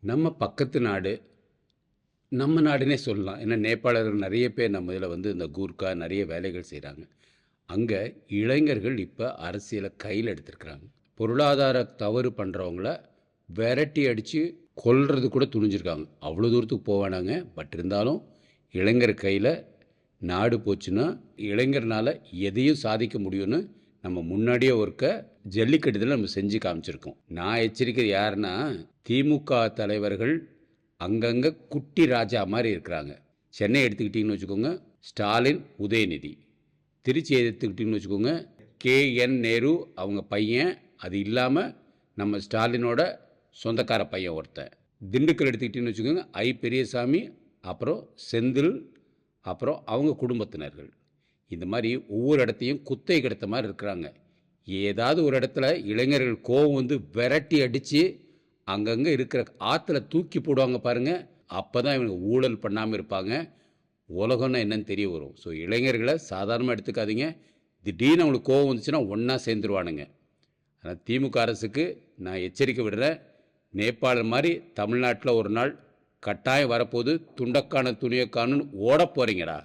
நம்ம பக்கத்து நாடு, நம்ம நாடுன்னே சொல்லலாம். ஏன்னா நேபாளர்கள் நெறைய பேர் நம்ம இதில வந்து இந்த கூர்க்கா நெறைய வேலைகள் செய்றாங்க. அங்க இளைஞர்கள் இப்ப அரசியல கையில எடுத்திருக்கிறாங்க. பொருளாதார தவறு பண்றவங்கள வெரட்டி அடிச்சு கொல்றது கூட துணிஞ்சிருக்காங்க. அவ்வளோ தூரத்துக்கு போ வேணாங்க. பட் இருந்தாலும் இளைஞர் கையில நாடு போச்சுன்னா, இளைஞர்னால எதையும் சாதிக்க முடியும்னு நம்ம முன்னாடியே ஒருக்க ஜல்லிக்கட்டுல நம்ம செஞ்சு காமிச்சிருக்கோம். நான் எச்சரிக்கிறது யாருன்னா, திமுக தலைவர்கள் அங்கங்க குட்டி ராஜா மாரி இருக்கிறாங்க. சென்னை எடுத்துக்கிட்டீங்கன்னு வச்சுக்கோங்க, ஸ்டாலின், உதயநிதி. திருச்சி எடுத்துக்கிட்டீங்கன்னு வச்சுக்கோங்க, கே.என். நேரு அவங்க பையன். அது இல்லாம நம்ம ஸ்டாலினோட சொந்தக்கார பையன் ஒருத்தன். திண்டுக்கல் எடுத்துக்கிட்டீங்கன்னு வச்சுக்கோங்க, ஐ. பெரியசாமி, அப்புறம் செந்தில், அப்புறம் அவங்க குடும்பத்தினர்கள். இந்த மாரி ஒவ்வொரு இடத்தையும் குத்தகை கெடுத்த மாரி இருக்கிறாங்க. ஏதாவது ஒரு இடத்துல இளைஞர்கள் கோவம் வந்து விரட்டி அடிச்சு, அங்கங்க இருக்கிற ஆத்துல தூக்கி போடுவாங்க பாருங்க. அப்பதான் இவங்க ஊழல் பண்ணாம இருப்பாங்க. உலகம்னா என்னன்னு தெரிய வரும். ஸோ இளைஞர்கள சாதாரணமா எடுத்துக்காதீங்க. திடீர்னு அவங்களுக்கு கோவம் வந்துச்சுன்னா ஒண்ணா சேர்ந்துருவானுங்க. ஆனா திமுக அரசுக்கு நான் எச்சரிக்கை விடுறேன். நேபாளம் மாரி தமிழ்நாட்டுல ஒரு நாள் கட்டாயம் வரப்போது. துண்டக்கான துணியக்கானன்னு ஓடப் போறீங்கடா.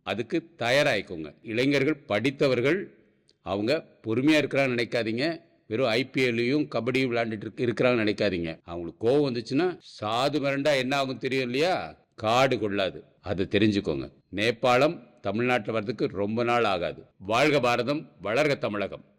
அதுக்கு தயாராகிக்கோங்க. இளைஞர்கள் படித்தவர்கள், அவங்க பொறுமையா இருக்கிறான்னு நினைக்காதீங்க. வெறும் ஐபிஎல்லையும் கபடியும் விளையாண்டுட்டு இருக்கிறாங்கன்னு நினைக்காதீங்க. அவங்களுக்கு கோவம் வந்துச்சுன்னா சாது மிரண்டா என்ன ஆகும் தெரியும் இல்லையா? காடு கொள்ளாது. அதை தெரிஞ்சுக்கோங்க. நேபாளம் தமிழ்நாட்டில் வர்றதுக்கு ரொம்ப நாள் ஆகாது. வாழ்க பாரதம், வளர்க தமிழகம்.